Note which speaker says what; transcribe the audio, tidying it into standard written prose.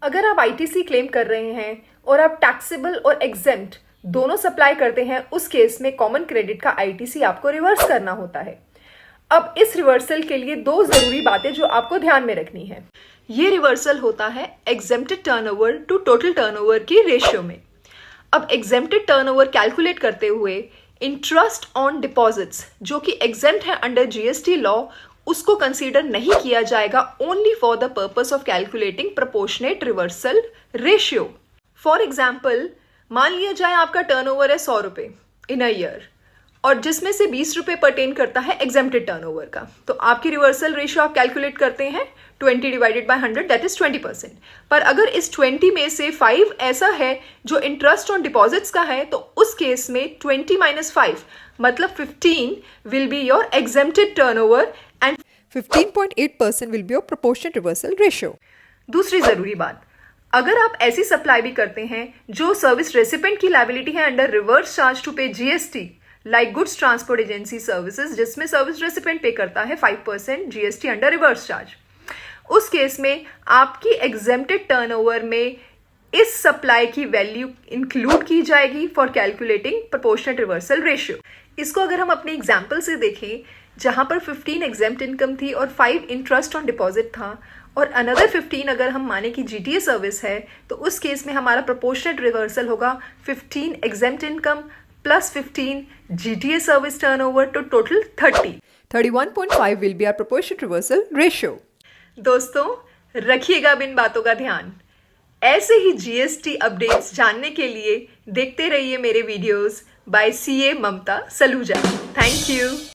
Speaker 1: अगर आप ITC claim कर रहे हैं और आप टैक्सेबल और एग्जेम्प्ट दोनों सप्लाई करते हैं, उस केस में कॉमन क्रेडिट का आईटीसी आपको रिवर्स करना होता है। अब इस रिवर्सल के लिए दो जरूरी बातें जो आपको ध्यान में रखनी है। ये रिवर्सल होता है exempted turnover to total turnover की रेशियो में। अब एग्जेम्प्टेड टर्नओवर कैलकुलेट करते हुए इंटरेस्ट ऑन डिपॉजिट्स जो कि एग्जेम्प्ट है अंडर जीएसटी लॉ, उसको कंसीडर नहीं किया जाएगा only for the purpose of calculating proportionate reversal ratio. For example, मान लिया जाए आपका टर्नओवर है 100 रुपये इन अ ईयर और जिसमें से 20 रुपये परटेन करता है एग्जेम्प्टेड टर्नओवर का, तो आपकी रिवर्सल रेशियो आप कैलकुलेट करते हैं 20 डिवाइडेड बाय 100, दैट इज 20%। पर अगर इस 20 में से 5 ऐसा है जो इंटरेस्ट ऑन डिपॉजिट्स का है, तो उस केस में 20 - 5 मतलब 15 will be your exempted turnover and
Speaker 2: 15.8% will be your proportionate reversal ratio.
Speaker 1: दूसरी जरूरी बात, अगर आप ऐसी सप्लाई भी करते हैं जो सर्विस रेसिपेंट की लायबिलिटी है अंडर रिवर्स चार्ज टू पे GST, like goods transport agency services, जिसमें सर्विस रेसिपेंट पे करता है 5% जीएसटी अंडर रिवर्स चार्ज, उस केस में आपकी एग्जेम्प्टेड टर्नओवर में इस सप्लाई की वैल्यू इंक्लूड की जाएगी for calculating proportionate reversal ratio. इसको अगर हम अपने एग्जाम्पल से देखें, जहां पर 15 एग्जेम्प्ट इनकम थी और 5 इंटरेस्ट ऑन डिपॉजिट था और अनदर 15 अगर हम माने कि जीटीए सर्विस है, तो उस केस में हमारा प्रोपोर्शनेट रिवर्सल होगा 15 exempt income plus 15 GTA service turnover to total 30।
Speaker 2: 31.5 will be our proportionate reversal ratio.
Speaker 1: दोस्तों, रखिएगा अब इन बातों का ध्यान। ऐसे ही जीएसटी अपडेट्स जानने के लिए देखते रहिए मेरे videos by CA Mamta Saluja. Thank you.